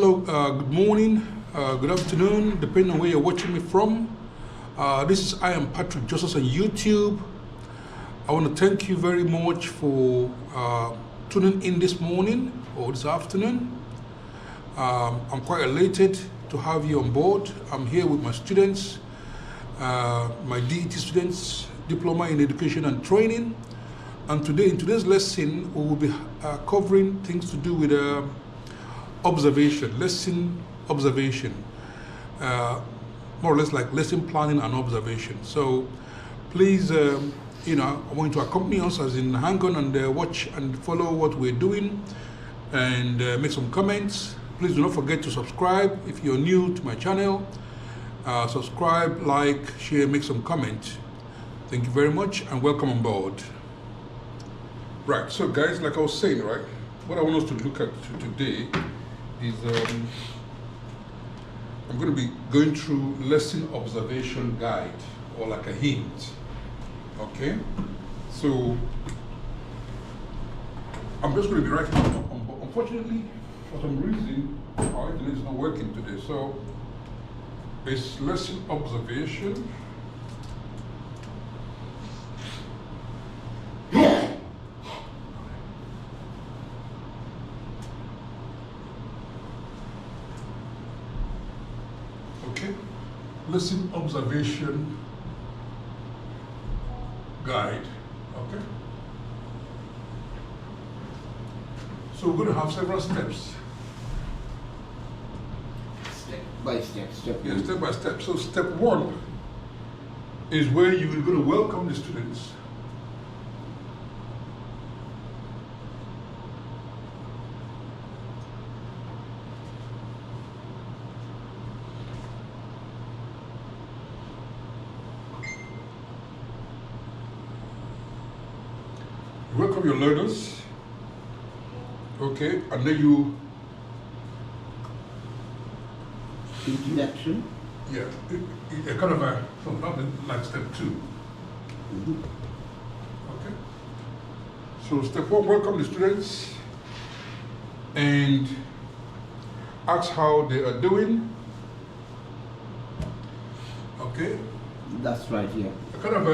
Hello, good morning, good afternoon, depending on where you're watching me from. I am Patrick Joseph on YouTube. I want to thank you very much for tuning in this morning or this afternoon. I'm quite elated to have you on board. I'm here with my students, my DET students, Diploma in Education and Training. And today, in today's lesson, we will be covering things to do with lesson observation, more or less like lesson planning and observation. So please, I want you to accompany us, as in hang on and watch and follow what we're doing and make some comments. Please do not forget to subscribe if you're new to my channel. Subscribe, like, share, make some comment. Thank you very much and welcome on board. Right, so guys, like I was saying, right, what I want us to look at today is I'm going to be going through lesson observation guide, or like a hint. Okay, so I'm just going to be writing on unfortunately, for some reason, our internet is not working today. So it's lesson observation. Lesson observation guide. Okay. So we're going to have several steps. Step by step. Step by step. So step one is where you are going to welcome the students. Welcome your learners, okay, and then you introduction. Yeah, kind of like step two. Okay. So step one, welcome the students and ask how they are doing. Okay. That's right. Yeah. Kind of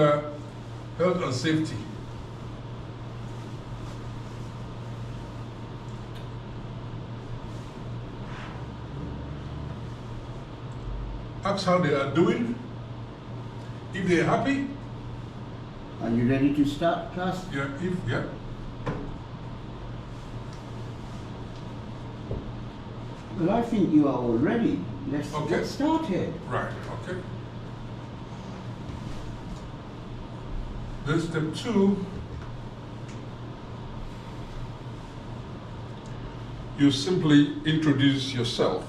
health and safety. Ask how they are doing. If they are happy. Are you ready to start, class? Yeah, yeah. Well, I think you are all ready. Let's Okay. get started. Right, okay. Then step two, you simply introduce yourself.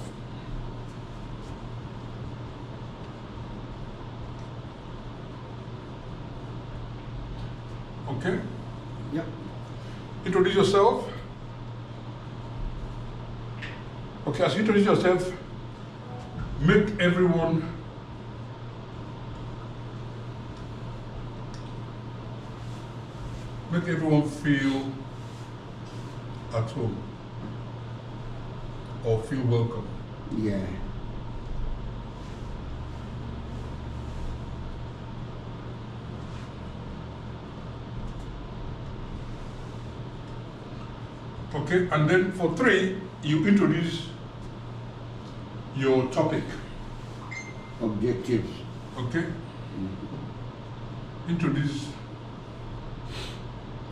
Okay? Yep. Introduce yourself. Okay, as you introduce yourself, make everyone feel at home or feel welcome. Yeah. Okay, and then for three, you introduce your topic. Objectives. Okay? Introduce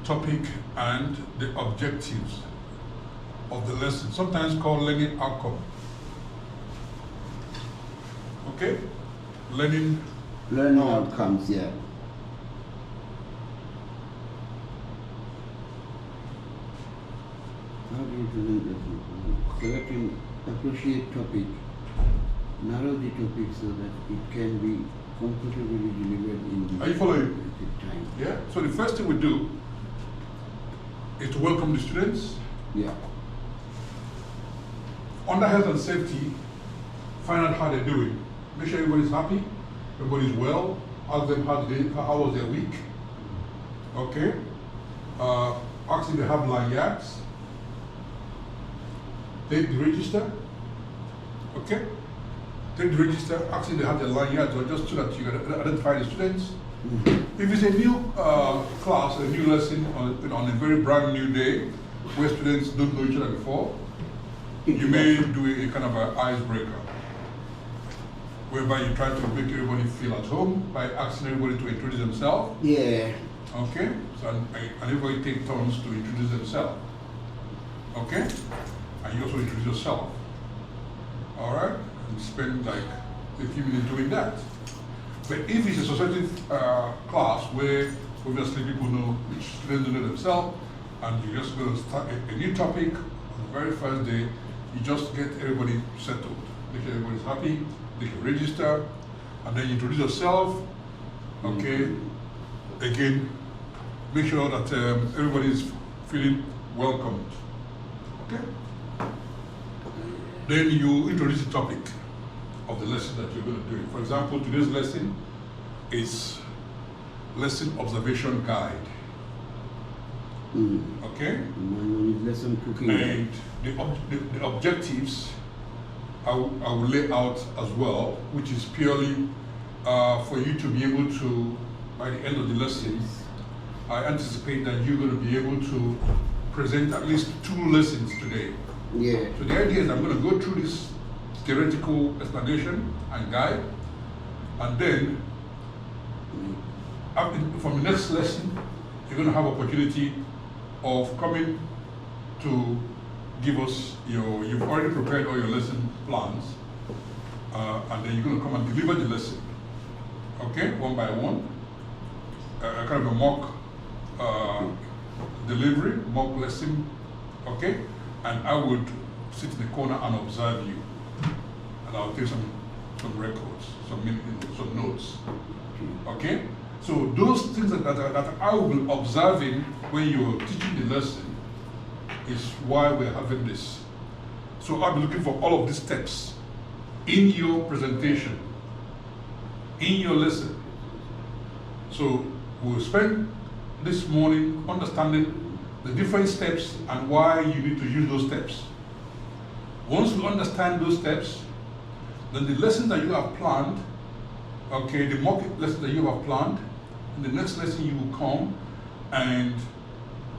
topic and the objectives of the lesson, sometimes called learning outcome. Okay? Learning outcomes, yeah. How do you present this? Select an appropriate topic. Narrow the topic so that it can be comfortably delivered in the Are you following? time. Yeah? So the first thing we do is to welcome the students. Yeah. Under health and safety, find out how they're doing. Make sure everybody's happy, everybody's well. Ask them how was their week. Okay? Ask if they have lanyards. Take the register. Okay? Take the register, actually they have the line here just so that you can identify the students. If it's a new class, a new lesson on a very brand new day, where students don't know each other before, you may do a kind of an icebreaker, whereby you try to make everybody feel at home by asking everybody to introduce themselves. Yeah. Okay? So, and everybody take turns to introduce themselves. Okay? And you also introduce yourself. All right? And spend like a few minutes doing that. But if it's a society class where obviously people know, which students know themselves, and you're just going to start a new topic on the very first day, you just get everybody settled. Make sure everybody's happy, they can register, and then you introduce yourself. Okay? Again, make sure that everybody's feeling welcomed. Okay? Then you introduce the topic of the lesson that you're going to do. For example, today's lesson is lesson observation guide. Okay? Mine is lesson cooking. And the objectives I will lay out as well, which is purely for you to be able to, by the end of the lesson, I anticipate that you're going to be able to present at least 2 lessons today. Yeah. So the idea is I'm going to go through this theoretical explanation and guide, and then from the next lesson, you're going to have opportunity of coming to give us you've already prepared all your lesson plans, and then you're going to come and deliver the lesson, okay, one by one, kind of a mock delivery, mock lesson, okay, and I would sit in the corner and observe you, and I'll take some records, some notes, okay. So those things that I will be observing when you're teaching the lesson is why we're having this. So I'll be looking for all of these steps in your presentation, in your lesson. So we'll spend this morning understanding the different steps and why you need to use those steps. Once we understand those steps, then the lessons that you have planned, okay, the mock lesson that you have planned, in the next lesson you will come and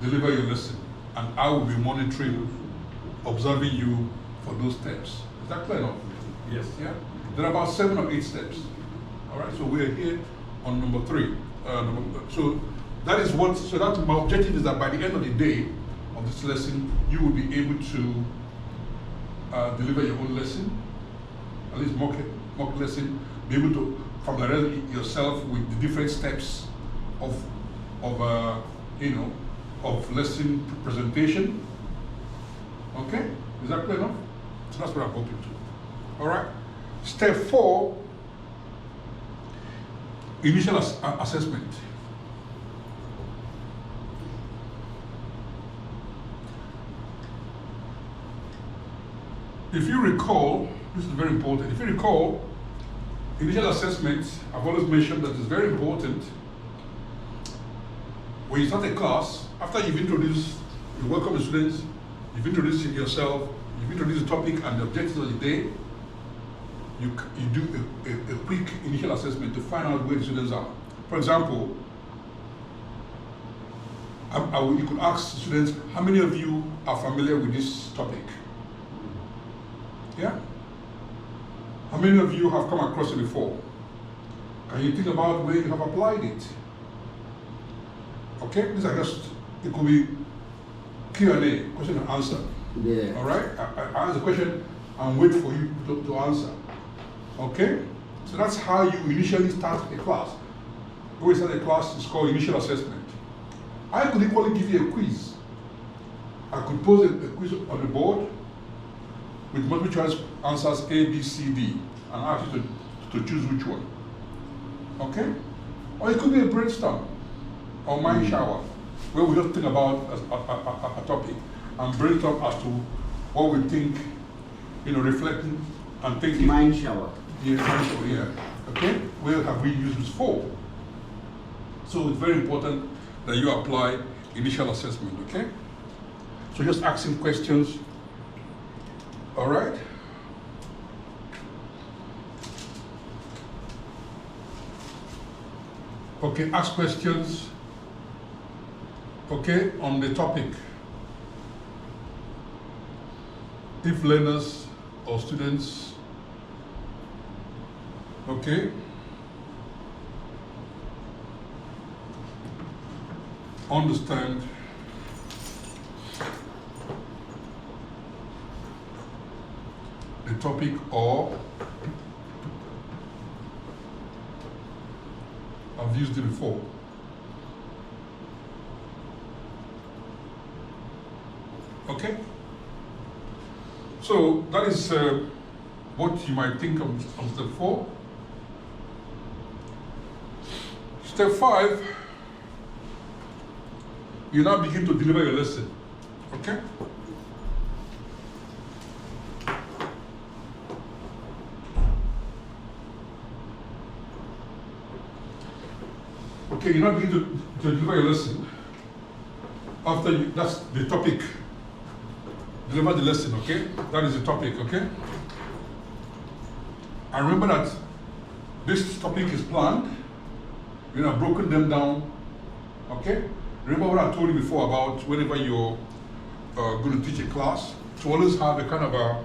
deliver your lesson. And I will be monitoring, observing you for those steps. Is that clear enough? Yes. Yeah? There are about 7 or 8 steps. All right, so we're here on number 3. So that is what, so that my objective is that by the end of the day of this lesson, you will be able to deliver your own lesson, at least mock lesson, be able to familiarize yourself with the different steps of lesson presentation. Okay, is that clear enough? So that's what I'm hoping to. All right. Step 4, initial assessment. If you recall, this is very important. If you recall, initial assessment, I've always mentioned that it's very important. When you start a class, after you've introduced, you welcome the students, you've introduced yourself, you've introduced the topic and the objectives of the day, you do a quick initial assessment to find out where the students are. For example, you could ask students, how many of you are familiar with this topic? Yeah? How many of you have come across it before? Can you think about where you have applied it? Okay, these are just, it could be Q&A, question and answer. Yeah. All right, I ask the question and wait for you to answer. Okay, so that's how you initially start a class. When we start a class, it's called initial assessment. I could equally give you a quiz. I could pose a quiz on the board with multiple choice answers A, B, C, D, and ask you to choose which one. Okay? Or it could be a brainstorm or mind shower, where we just think about a topic and brainstorm as to what we think, reflecting and thinking. Mind shower. Yeah, mind shower, yeah. Okay? Where have we used this for? So it's very important that you apply initial assessment, okay? So just asking questions, all right? Okay, ask questions, okay, on the topic. If learners or students, okay, understand the topic or I've used it before. Okay? So that is what you might think of step 4. Step 5, you now begin to deliver your lesson. Okay? Okay, you now begin to deliver your lesson. After you, that's the topic. Deliver the lesson, okay? That is the topic, okay? And remember that this topic is planned. You have broken them down, okay? Remember what I told you before about whenever you're going to teach a class, to always have a kind of a,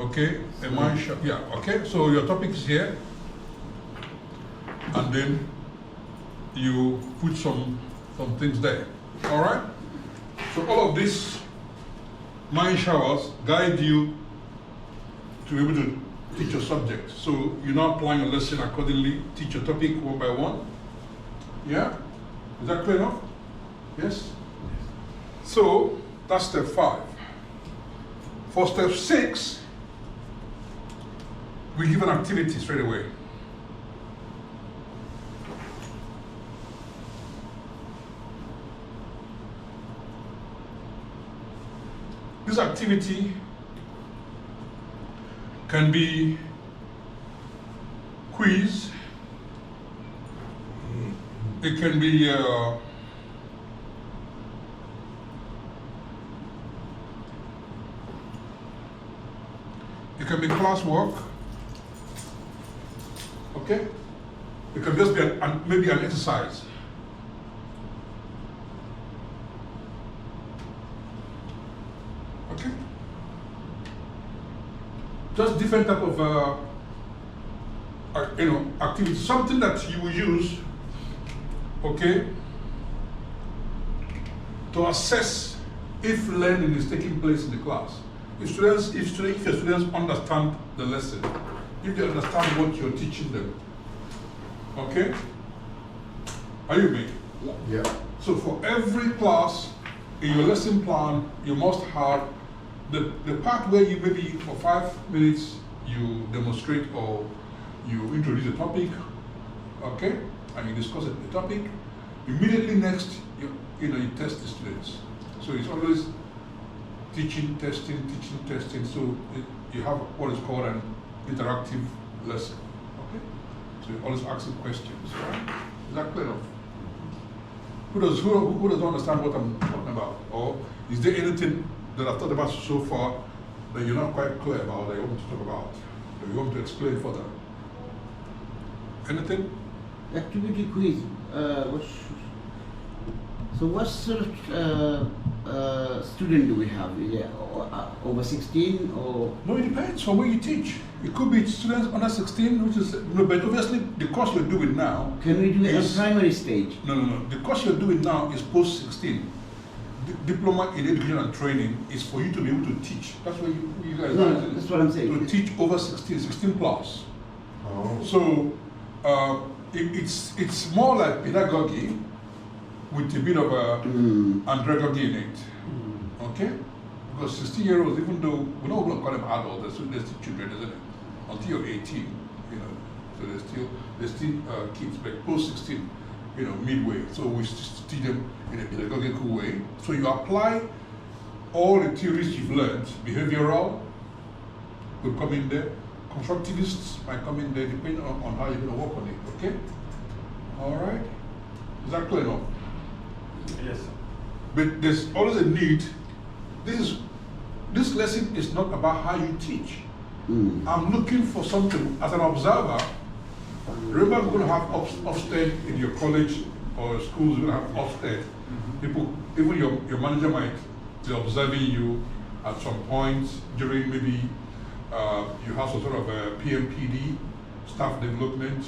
okay, a mind shot, yeah, okay? So your topic is here, and then you put some things there, all right? So all of these mind showers guide you to be able to teach your subject. So you're now applying a lesson accordingly, teach your topic one by one. Yeah? Is that clear enough? Yes? So that's step 5. For step 6, we give an activity straight away. This activity can be quiz, it can be classwork, okay? It can just be maybe an exercise. Okay? Just different type of activity, something that you will use, okay, to assess if learning is taking place in the class. If your students understand the lesson, if they understand what you're teaching them, okay? Are you with me? Yeah. So for every class in your lesson plan, you must have the part where you maybe for 5 minutes you demonstrate or you introduce a topic, okay, and you discuss the topic. Immediately next, you test the students. So it's always teaching, testing. So you have what is called an interactive lesson, okay? So you're always asking questions, right? Is that clear enough? Who doesn't understand what I'm talking about? Or is there anything that I've talked about so far that you're not quite clear about, that you want me to talk about, that you want me to explain further? Anything? Activity quiz. So what sort of student do we have? Yeah, over 16 or? No, it depends on where you teach. It could be students under 16, which is, but obviously the course you're doing now. Can we do it at primary stage? No. The course you're doing now is post 16. Diploma in Education and Training is for you to be able to teach. That's what you guys No, are. that's what I'm saying. To teach over 16 plus. Oh. So it's more like pedagogy with a bit of andragogy in it. Okay? Because 16-year-olds, even though we don't call them adults, they're still children, isn't it? Until you're 18, so they're still kids, but post 16, midway. So we teach them in a pedagogical way. So you apply all the theories you've learned. Behavioral will come in there. Constructivists might come in there, depending on how you're going to work on it. Okay? All right? Is that clear enough? Yes, sir. But there's always a need. This lesson is not about how you teach. I'm looking for something as an observer. Remember, we're going to have Ofsted in your college or schools. We're going to have Ofsted. People, even your manager might be observing you at some point during maybe you have some sort of a PMPD, staff development,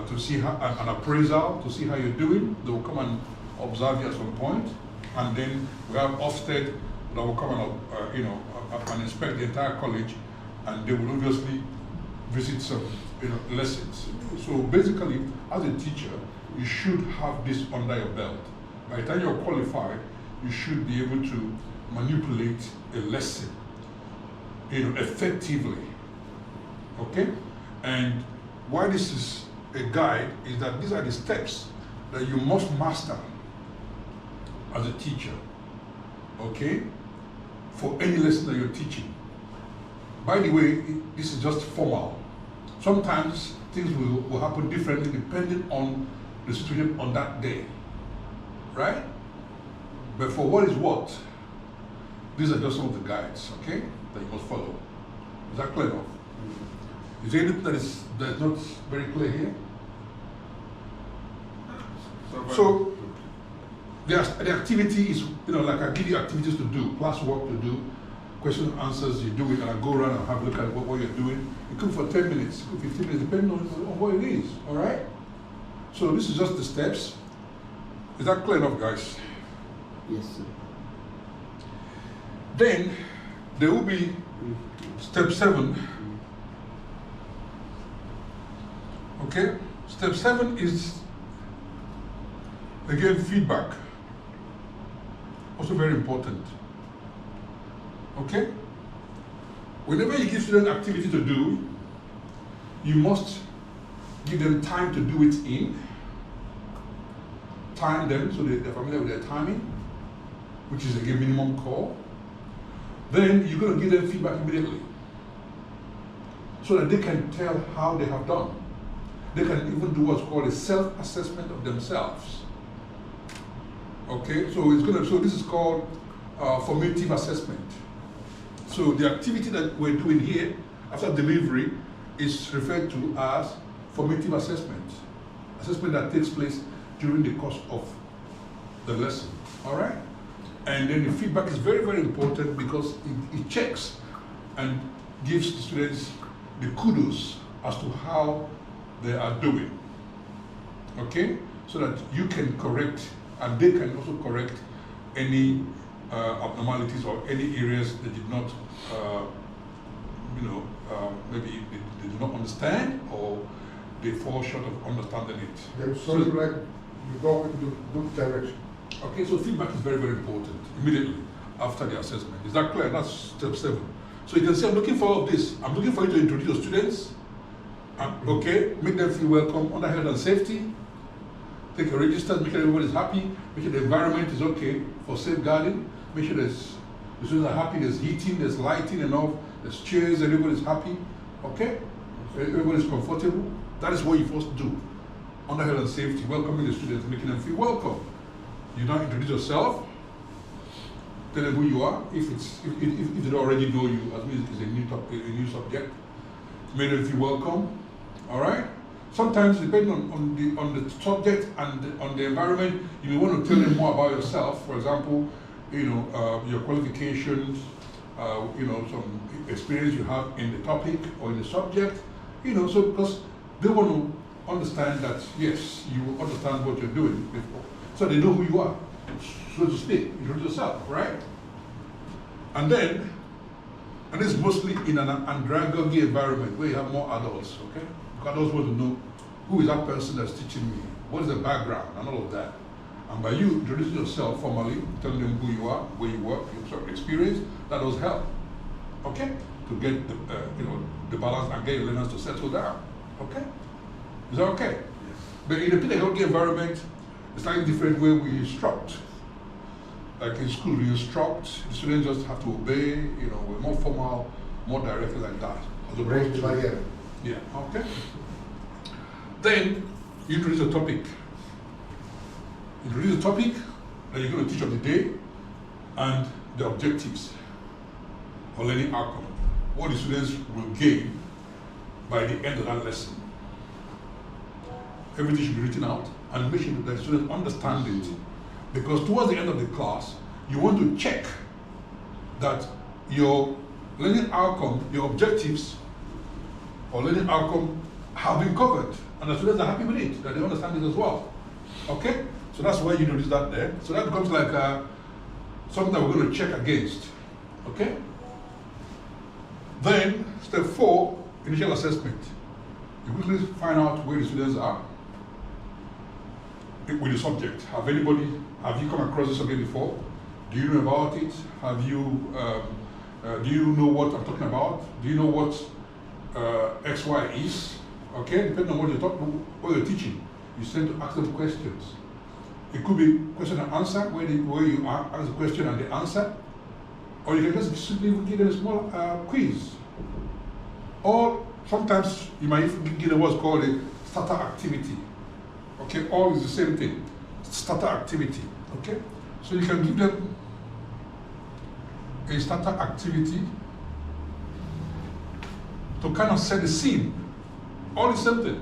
to see how, an appraisal to see how you're doing. They will come and observe you at some point, and then we have Ofsted that will come and and inspect the entire college, and they will obviously visit some lessons. So basically, as a teacher, you should have this under your belt. By the time you're qualified, you should be able to manipulate a lesson, effectively. Okay? And why this is a guide is that these are the steps that you must master as a teacher. Okay? For any lesson that you're teaching. By the way, this is just formal. Sometimes things will happen differently depending on the situation on that day. Right? But for what is what, these are just some of the guides, okay, that you must follow. Is that clear enough? Is there anything that is not very clear here? So the activity is, like I give you activities to do, class work to do, question and answers, you do it, and I go around and have a look at what you're doing. It could be for 10 minutes, it could be 15 minutes, depending on what it is, all right? So this is just the steps. Is that clear enough, guys? Yes, sir. Then there will be step 7. Okay? Step 7 is, again, feedback. Also very important. Okay? Whenever you give students activity to do, you must give them time to do it in. Time them so they're familiar with their timing, which is again minimum call. Then you're going to give them feedback immediately so that they can tell how they have done. They can even do what's called a self-assessment of themselves. Okay, so this is called formative assessment. So the activity that we're doing here after delivery is referred to as formative assessment. Assessment that takes place during the course of the lesson, all right? And then the feedback is very, very important because it checks and gives the students the kudos as to how they are doing, okay? So that you can correct and they can also correct any abnormalities or any areas they did not, maybe they do not understand or they fall short of understanding it. There's something like you go into the good direction. Okay, so feedback is very, very important immediately after the assessment. Is that clear? That's step 7. So you can say, I'm looking for all of this. I'm looking for you to introduce your students. Okay, make them feel welcome under health and safety. Take a register, make sure everybody's happy. Make sure the environment is okay for safeguarding. Make sure the students are happy, there's heating, there's lighting enough, there's chairs, everybody's happy. Okay? Everybody's comfortable. That is what you first do. Under health and safety, welcoming the students, making them feel welcome. You now introduce yourself, tell them who you are. If they don't already know you, as means it's a new subject, make them feel welcome. All right. Sometimes, depending on the subject and on the environment, you may want to tell them more about yourself. For example, your qualifications, some experience you have in the topic or in the subject. So because they want to understand that yes, you understand what you're doing before. So they know who you are, so to speak. Introduce yourself, right? And then, and it's mostly in an andragogy environment where you have more adults, okay? Because adults want to know who is that person that's teaching me, what is the background, and all of that. And by you introducing yourself formally, telling them who you are, where you work, your sort of experience, that does help, okay? To get the balance and get your learners to settle down, okay? Is that okay? Yes. But in a pedagogy environment, it's slightly different way we instruct. Like in school, we instruct, the students just have to obey, we're more formal, more directed like that. Break the barrier. Yeah, okay. Then, you introduce a topic. Introduce a topic that you're going to teach of the day and the objectives or learning outcome. What the students will gain by the end of that lesson. Everything should be written out and make sure that the students understand it. Because towards the end of the class, you want to check that your learning outcome, your objectives or learning outcome have been covered and the students are happy with it, that they understand it as well. Okay? So that's why you notice that there. So that becomes like something that we're going to check against. Okay? Then, step 4, initial assessment. You quickly find out where the students are with the subject. Have you come across this subject before? Do you know about it? Do you know what I'm talking about? Do you know what XY is? Okay, depending on what you're teaching, you tend to ask them questions. It could be question and answer, where you ask the question and the answer, or you can just simply give them a small quiz. Or sometimes you might even give them what's called a starter activity. Okay, all is the same thing. Starter activity. Okay, so you can give them a starter activity to kind of set the scene. All the same thing,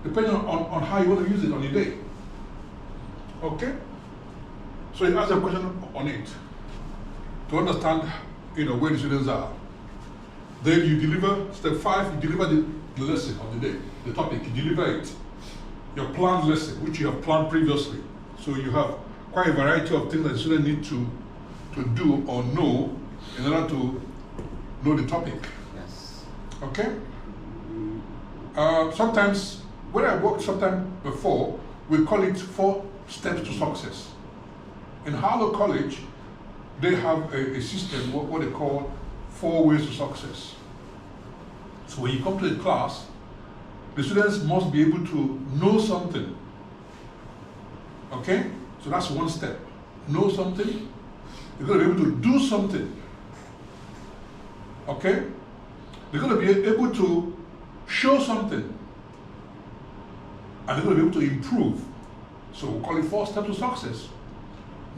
depending on how you want to use it on your day. Okay? So you ask a question on it to understand, where the students are. Then you deliver, step 5, you deliver the lesson of the day, the topic, you deliver it. Your planned lesson, which you have planned previously. So you have quite a variety of things that the students need to do or know in order to know the topic. Yes. Okay? Sometimes, when I worked sometime before, we call it 4 steps to success. In Harlow College, they have a system, what they call 4 ways to success. So when you come to a class, the students must be able to know something. Okay? So that's one step. Know something. They're going to be able to do something. Okay? They're going to be able to show something. And they're going to be able to improve. So we call it 4 steps to success.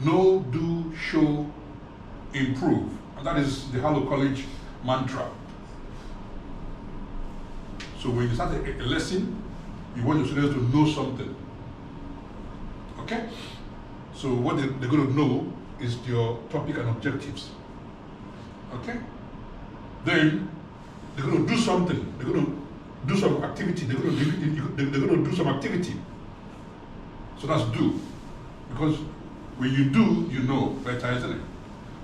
Know, do, show, improve. And that is the Harlow College mantra. So when you start a lesson, you want your students to know something. Okay? So what they're going to know is your topic and objectives. Okay? Then they're going to do something. They're going to do some activity. They're going to do some activity. So that's do. Because when you do, you know better, isn't it?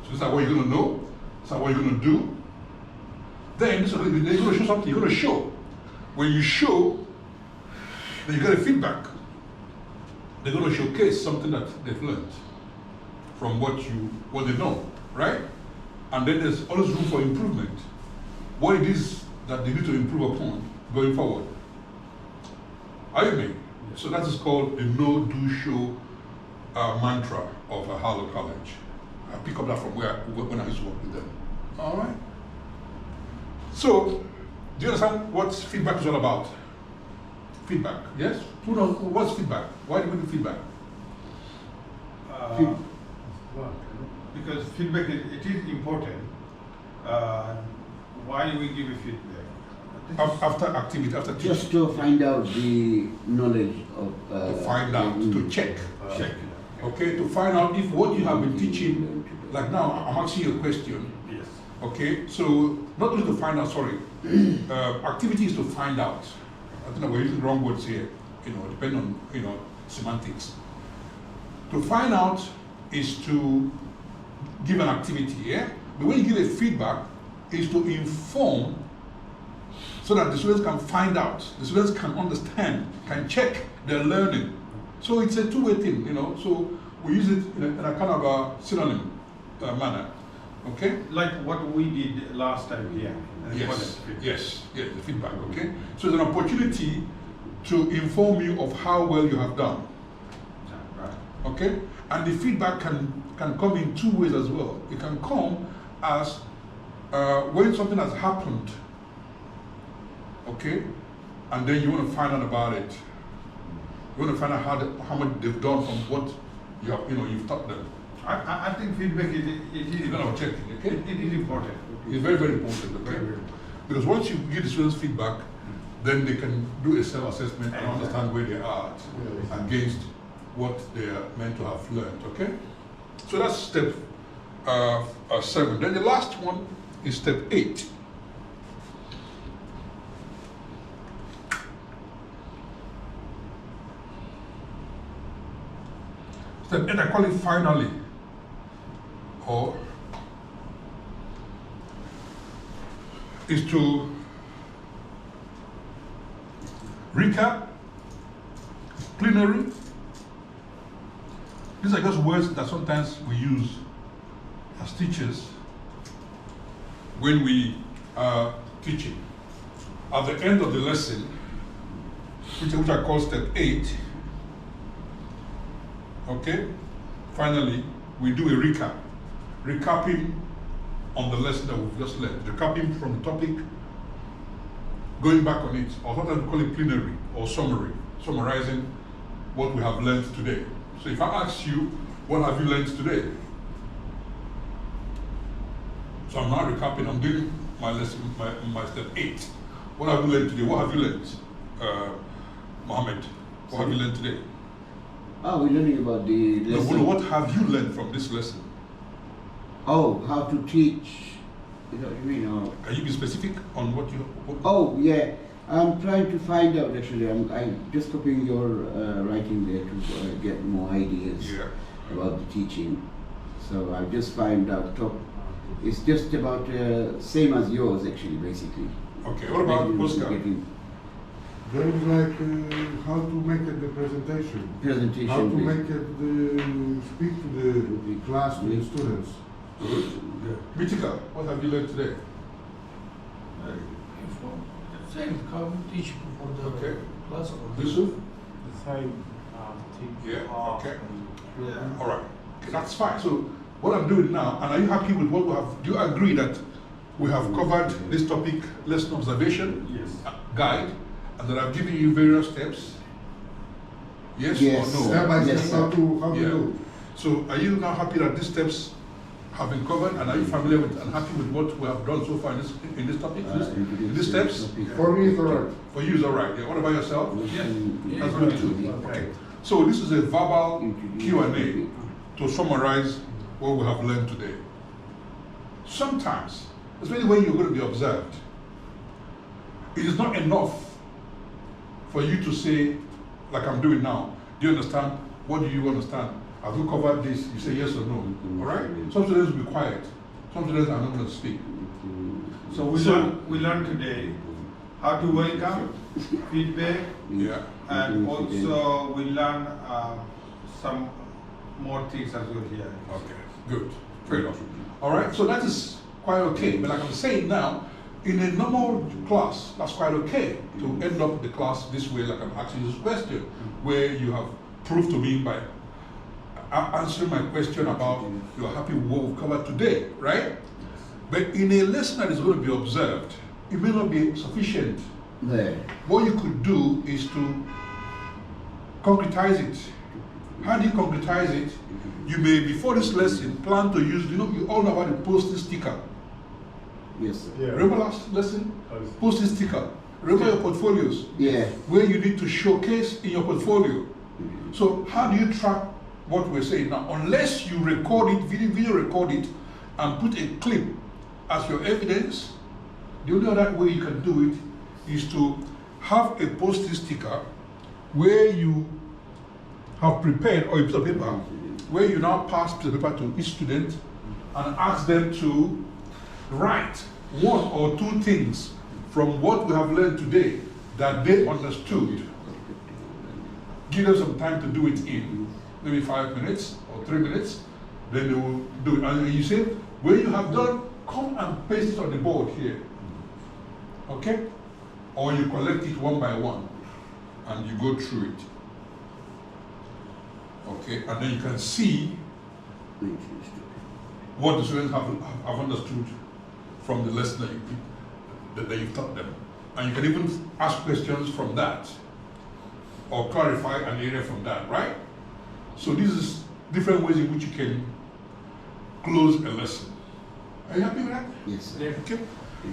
So this is what you're going to know. This is what you're going to do. Then they're going to show something. You're going to show. When you show, then you get a feedback. They're going to showcase something that they've learned from what they know, right? And then there's always room for improvement. What it is that they need to improve upon going forward. Are you with me? So that is called the know, do, show mantra of Harlow College. I pick up that from when I used to work with them. All right. So, do you understand what feedback is all about? Feedback, yes? Who knows what's feedback? Why do we do feedback? Because feedback it is important. Why we give a feedback? After activity, after teaching. Just to find out the knowledge of... to find out, to check. Check. Okay, to find out if what you have been teaching, like now, I'm asking you a question. Yes. Okay, so not only to find out, sorry, activity is to find out. I don't know, we're using the wrong words here, depending on, semantics. To find out is to give an activity, yeah? But when you give a feedback, is to inform so that the students can find out, the students can understand, can check their learning. So it's a two-way thing, so we use it in a kind of a synonym manner, okay? Like what we did last time here. Yes, the feedback, okay? So it's an opportunity to inform you of how well you have done, Right. okay? And the feedback can come in 2 ways as well. It can come as when something has happened, okay? And then you want to find out about it. You want to find out how much they've done from what you've taught them. I think feedback it is It's not objective, okay? It is important. It's very, very important, okay? Because once you give the students feedback, then they can do a self-assessment and understand where they are at Yes. against what they are meant to have learned, okay? So that's step 7. Then the last one is step 8. Step 8, I call it finally, or is to recap, plenary. These are just words that sometimes we use as teachers when we are teaching. At the end of the lesson, which I call step 8, okay, finally, we do a recap. Recapping on the lesson that we've just learned. Recapping from the topic, going back on it, or sometimes we call it plenary or summary, summarizing what we have learned today. So if I ask you, what have you learned today? So I'm not recapping, I'm doing my lesson, my step 8. What have you learned today? What have you learned? Mohammed, what have you learned today? Oh, we're learning about the lesson. No, what have you learned from this lesson? Oh, how to teach. You know what you mean? Or, Can you be specific on what you... oh, yeah. I'm trying to find out actually. I'm just copying your writing there to get more ideas Yeah. about the teaching. So I just find out it's just about same as yours actually, basically. Okay, what about Oscar? There is like how to make it the presentation. Presentation. How to basically. make it speak to the class, to the students. Mitika, what have you learned today? Same, how we teach for the Okay. class. Yusuf? The same Yeah, okay. Yeah. All right, okay, that's fine. So what I'm doing now, and are you happy with what we have? Do you agree that we have covered this topic, lesson observation, Yes. guide, and that I've given you various steps? Yes, Yes. or no? Step by Yes, step, sir. how to Yeah. do. So are you now happy that these steps have been covered, and are you familiar with and happy with what we have done so far in this topic? In these steps? For me, it's alright. For you, it's all right. Yeah. What about yourself? Yes. That's good too. Okay. So this is a verbal Q&A to summarize what we have learned today. Sometimes, especially when you're going to be observed, it is not enough for you to say, like I'm doing now, do you understand? What do you understand? Have you covered this? You say yes or no. All right? Some students will be quiet. Some students are not going to speak. So we learned today how to welcome feedback, Yeah. and also we learn some more things as well here. Okay, good. Fair enough. All right, so that is quite okay. But like I'm saying now, in a normal class, that's quite okay to end up the class this way, like I'm asking you this question, where you have proved to me by answering my question about you're happy with what we've covered today, right? But in a lesson that is going to be observed, it may not be sufficient. There. What you could do is to concretize it. How do you concretize it? You may, before this lesson, plan to use, you all know about the post-it sticker. Yes, sir. Yeah. Remember last lesson? Post-it sticker. Remember your portfolios, Yeah. where you need to showcase in your portfolio. So how do you track what we're saying now? Unless you record it, video record it, and put a clip as your evidence, the only other way you can do it is to have a post-it sticker where you have prepared, or a piece of paper, where you now pass piece of paper to each student and ask them to write 1 or 2 things from what we have learned today that they understood. Give them some time to do it in maybe 5 minutes or 3 minutes, then they will do it. And you say, when you have done, come and paste it on the board here. Okay? Or you collect it one by one and you go through it. Okay? And then you can see what the students have understood from the lesson that you've taught them. And you can even ask questions from that or clarify an area from that, right? So this is different ways in which you can close a lesson. Are you happy with that? Yes, sir. Okay.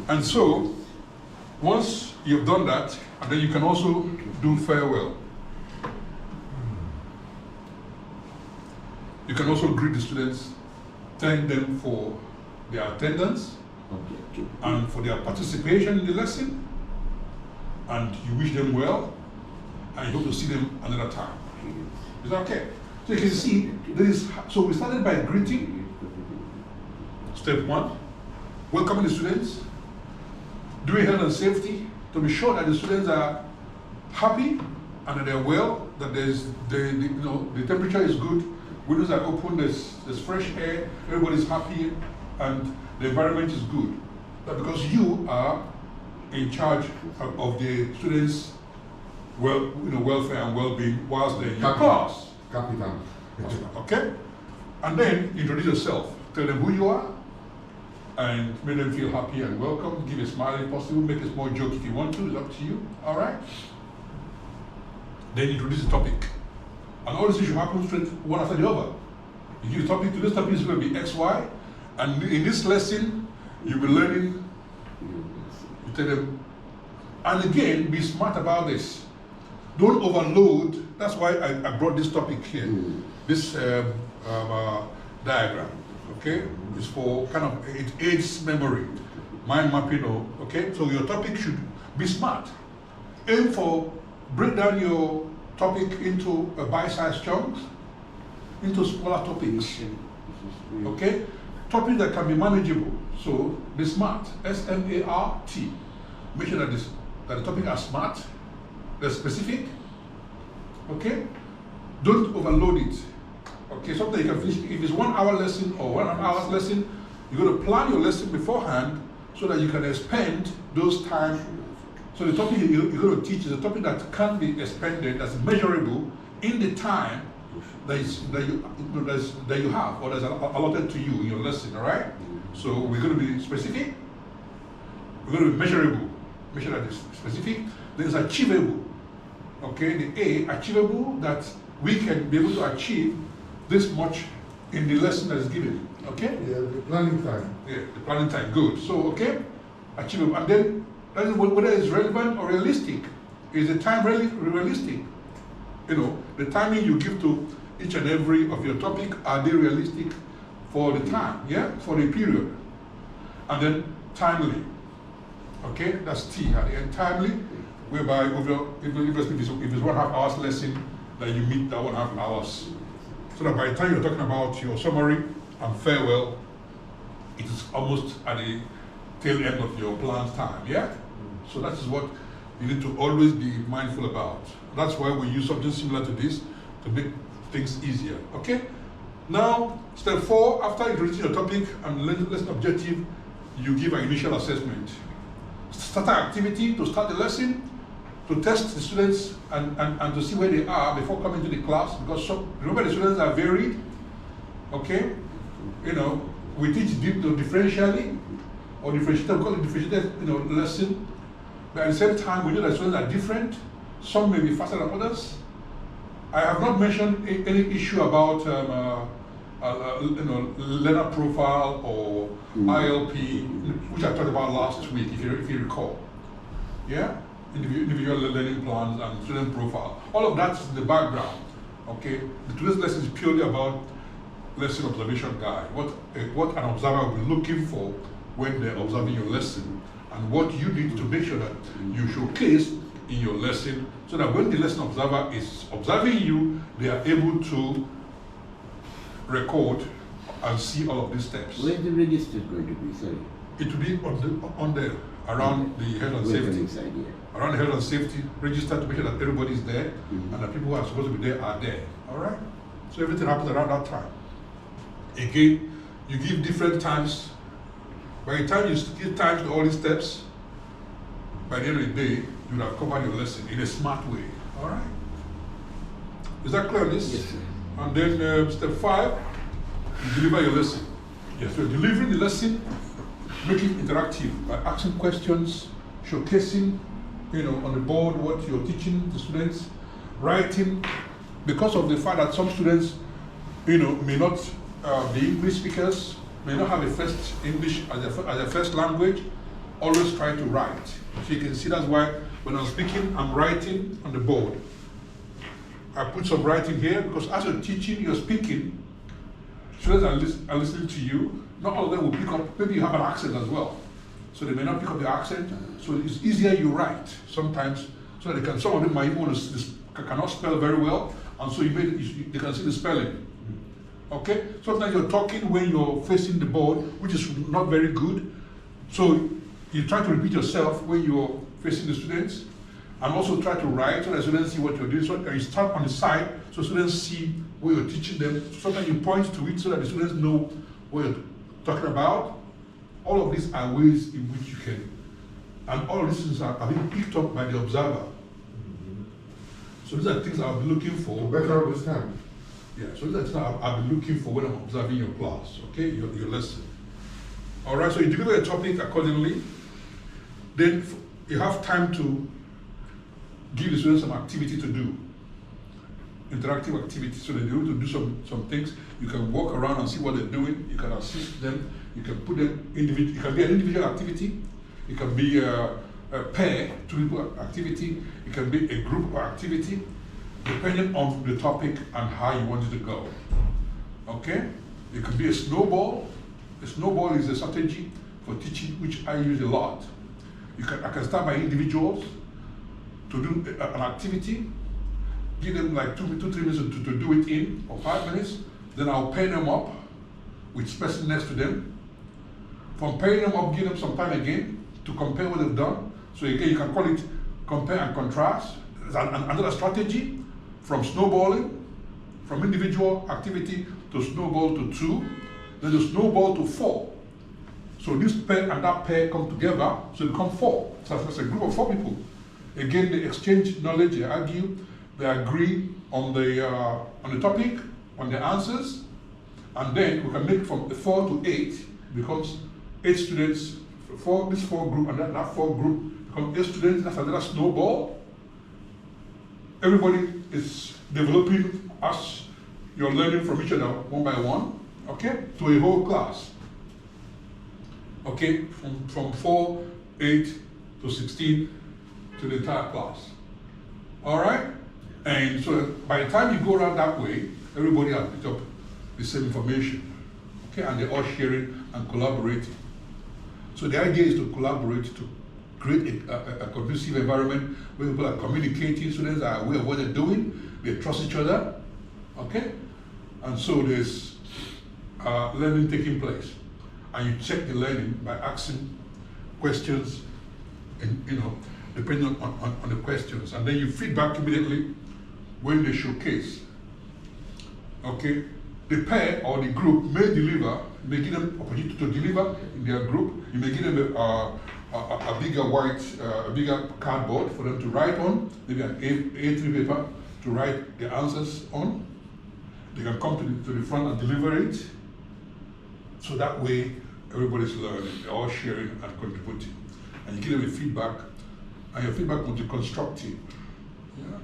And so, Once you've done that, and then you can also do farewell. You can also greet the students, thank them for their attendance Objective. and for their participation in the lesson, and you wish them well, and you hope to see them another time. Is that okay? So you can see, so we started by greeting, step one, welcoming the students, doing health and safety to be sure that the students are happy and that they're well, that the temperature is good, windows are open, there's fresh air, everybody's happy, and the environment is good. But because you are in charge of the students' welfare and well-being whilst they're in your class. Capital. Okay? And then introduce yourself. Tell them who you are and make them feel happy and welcome. Give a smile if possible. Make a small joke if you want to. It's up to you. All right? Then introduce the topic. And all this should happen straight one after the other. You give a topic. Today's topic is going to be XY. And in this lesson, you'll be learning. You tell them. And again, be smart about this. Don't overload. That's why I brought this topic here. This diagram, okay? It's for it aids memory, mind mapping, okay? So your topic should be smart. Aim for, break down your topic into bite-sized chunks, into smaller topics, okay? Topics that can be manageable. So be smart, S-M-A-R-T. Make sure that the topic are smart, they're specific, okay? Don't overload it. Okay, something you can finish. If it's 1 hour lesson or 1.5 hours lesson, you're going to plan your lesson beforehand so that you can expend those time. So the topic you're going to teach is a topic that can be expended, that's measurable in the time that you have or that's allotted to you in your lesson, all right? So we're going to be specific, we're going to be measurable, make sure that it's specific, then it's achievable. Okay, the A, achievable, that we can be able to achieve this much in the lesson that is given. Okay? Yeah, the planning time. Yeah, the planning time, good. So, okay, achievable. And then, that is whether it's relevant or realistic. Is the time really realistic? You know, the timing you give to each and every of your topic, are they realistic for the time, yeah? For the period. And then, timely. Okay, that's T at the end, timely. Whereby if it's 1.5 hours lesson, that you meet that 1.5 hours. So that by the time you're talking about your summary and farewell, it is almost at the tail end of your planned time, yeah? So that is what you need to always be mindful about. That's why we use something similar to this to make things easier, okay? Now, step 4, after introducing your topic and lesson objective, you give an initial assessment. Start an activity to start the lesson, to test the students and to see where they are before coming to the class, because remember the students are varied, okay? You know, we teach differentially or differentiated, we call it differentiated lesson, but at the same time we know that students are different. Some may be faster than others. I have not mentioned any issue about learner profile or ILP, which I talked about last week, if you recall. Yeah? Individual learning plans and student profile. All of that is in the background. Okay? Today's lesson is purely about lesson observation guide. What an observer will be looking for when they're observing your lesson, and what you need to make sure that you showcase in your lesson, so that when the lesson observer is observing you, they are able to record and see all of these steps. Where is the register going to be? Sorry. It will be on the around the health and safety. Inside, yeah. Around the health and safety register, to make sure that everybody is there and the people who are supposed to be there are there. All right? So everything happens around that time. Again, you give different times. By the time you give times to all these steps, by the end of the day, you will have covered your lesson in a smart way. All right? Is that clear, this? Yes, sir. And then step 5, you deliver your lesson. Yes, so delivering the lesson, make it interactive by asking questions, showcasing, on the board what you're teaching the students, writing, because of the fact that some students, may not be English speakers, may not have a first English as a first language, always try to write. So you can see that's why when I'm speaking, I'm writing on the board. I put some writing here because as you're teaching, you're speaking, students are listening to you. Not all of them will pick up, maybe you have an accent as well. So they may not pick up the accent. So it's easier you write sometimes so that they can, some of them might even cannot spell very well, and so they can see the spelling. Okay? Sometimes you're talking when you're facing the board, which is not very good. So you try to repeat yourself when you're facing the students, and also try to write so that students see what you're doing. So you start on the side so students see what you're teaching them. Sometimes you point to it so that the students know what you're talking about. All of these are ways in which you can, and all of these things are being picked up by the observer. So these are things I'll be looking for. To better understand. Yeah, so these are things I'll be looking for when I'm observing your class, okay, your lesson. All right, so you deliver a topic accordingly. Then you have time to give the students some activity to do, interactive activity, so that they're able to do some things. You can walk around and see what they're doing. You can assist them. You can put them individual. It can be an individual activity. It can be a pair, two people activity. It can be a group activity, depending on the topic and how you want it to go. Okay? It could be a snowball. A snowball is a strategy for teaching, which I use a lot. I can start by individuals to do an activity, give them like 2 to 3 minutes to do it in, or 5 minutes. Then I'll pair them up with person next to them. From pairing them up, give them some time again to compare what they've done. So again, you can call it compare and contrast. There's another strategy from snowballing, from individual activity to snowball to 2, then the snowball to 4. So this pair and that pair come together, so they become 4. So that's a group of 4 people. Again, they exchange knowledge, they argue, they agree on the topic, on the answers, and then we can make from 4 to 8 becomes 8 students. This 4 group and that 4 group become 8 students. That's another snowball. Everybody is developing as you're learning from each other one by one, okay, to a whole class. Okay, from 4, 8 to 16 to the entire class. All right? And so by the time you go around that way, everybody has picked up the same information. Okay, and they're all sharing and collaborating. So the idea is to collaborate to create a conducive environment where people are communicating, students are aware of what they're doing, they trust each other. Okay? And so there's learning taking place. And you check the learning by asking questions, and depending on the questions, and then you feedback immediately when they showcase. Okay, the pair or the group may deliver, may give them opportunity to deliver in their group. You may give them a bigger cardboard for them to write on, maybe an A3 paper to write the answers on. They can come to the front and deliver it. So that way, everybody's learning, they're all sharing and contributing. And you give them a feedback, and your feedback will be constructive. Yeah.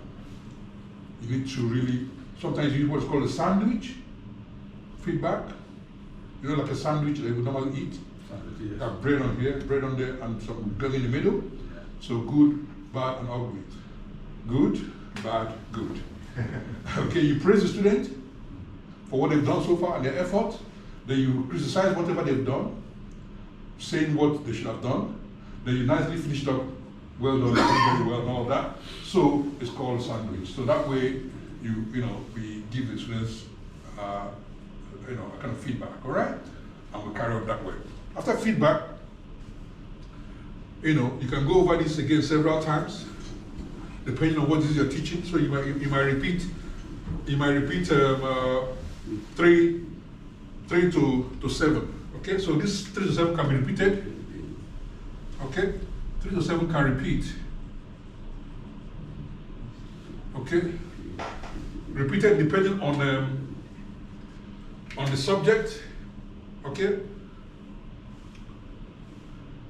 You need to really, sometimes you use what's called a sandwich feedback. You know, like a sandwich that you would normally eat. You have bread on here, bread on there, and some girl in the middle. So good, bad, and ugly. Good, bad, good. Okay, you praise the student for what they've done so far and their effort. Then you criticize whatever they've done, saying what they should have done. Then you nicely finish it up, well done, very well, and all of that. So it's called sandwich. So that way, we give the students, a kind of feedback, all right? And we carry on that way. After feedback, you can go over this again several times, depending on what it is you're teaching. So you might repeat 3 to 7. Okay, so this 3 to 7 can be repeated. Okay, 3 to 7 can repeat. Okay, repeated depending on the subject. Okay,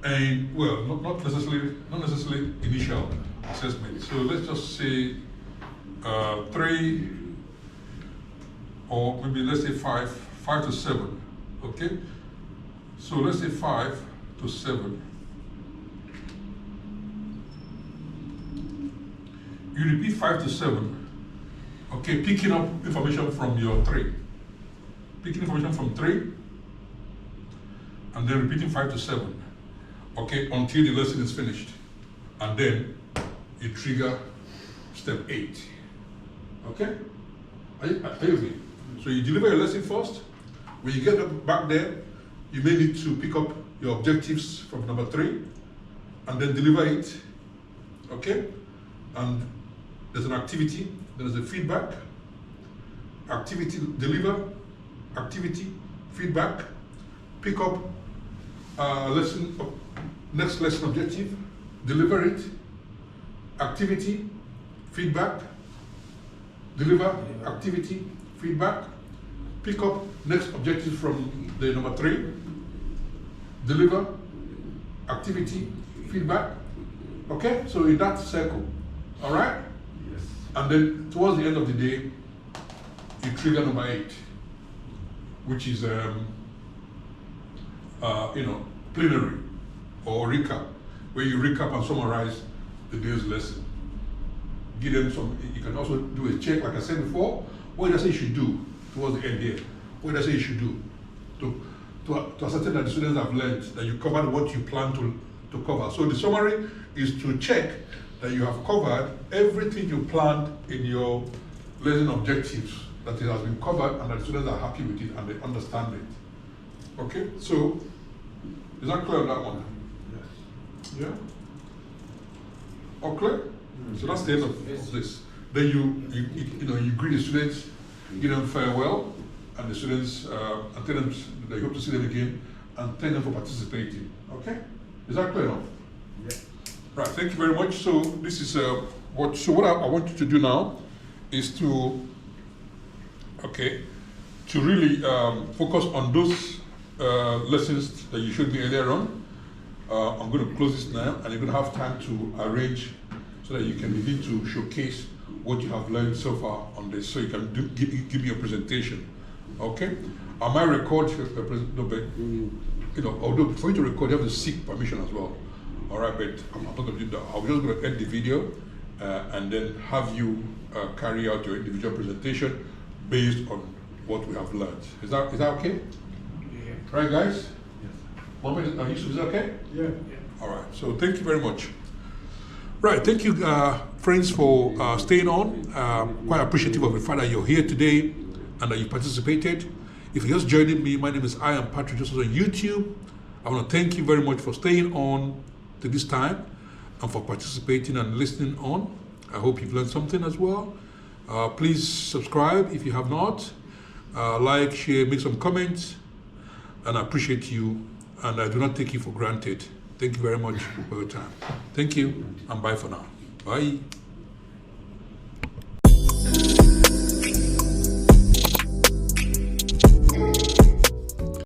and well, not necessarily initial assessment. So let's just say 3, or maybe let's say 5 to 7. Okay, so let's say 5 to 7. you repeat 5 to 7, okay, picking up information from your 3. Picking information from 3, and then repeating 5 to 7, okay, until the lesson is finished. And then you trigger step 8, okay? Are you with me? So you deliver your lesson first. When you get back there, you may need to pick up your objectives from number 3 and then deliver it, okay? And there's an activity, there's a feedback, activity, deliver, activity, feedback, pick up lesson, next lesson objective, deliver it, activity, feedback, deliver, activity, feedback, pick up next objective from the number 3, deliver, activity, feedback. Okay, so in that circle, all right? Yes. And then towards the end of the day, you trigger number 8, which is plenary or recap, where you recap and summarize the day's lesson. Give them some. You can also do a check, like I said before. What does it should do towards the end here? What does it should do to ascertain that the students have learned that you covered what you plan to cover? So the summary is to check that you have covered everything you planned in your lesson objectives, that it has been covered and that the students are happy with it and they understand it. Okay, so is that clear on that one? Yes. Yeah? All clear? So that's the end of this. Then you greet the students, give them farewell, and the students and tell them that you hope to see them again, and thank them for participating. Okay? Is that clear enough? Yeah. Right. Thank you very much. So this is what. So what I want you to do now is to really focus on those lessons that you showed me earlier on. I'm going to close this now, and you're going to have time to arrange so that you can begin to showcase what you have learned so far on this, so you can give me a presentation. Okay? I might record your presentation, although for you to record, you have to seek permission as well. All right, but I'm not going to do that. I'm just going to end the video and then have you carry out your individual presentation based on what we have learned. Is that okay? Yeah. Right, guys? Yes. Mohammed, Yusuf, is that okay? Yeah. All right, so thank you very much. Right, thank you, friends, for staying on. Quite appreciative of the fact that you're here today and that you participated. If you're just joining me, my name is I am Patrick Joseph on YouTube. I want to thank you very much for staying on to this time and for participating and listening on. I hope you've learned something as well. Please subscribe if you have not. Like, share, make some comments, and I appreciate you, and I do not take you for granted. Thank you very much for your time. Thank you, and bye for now. Bye.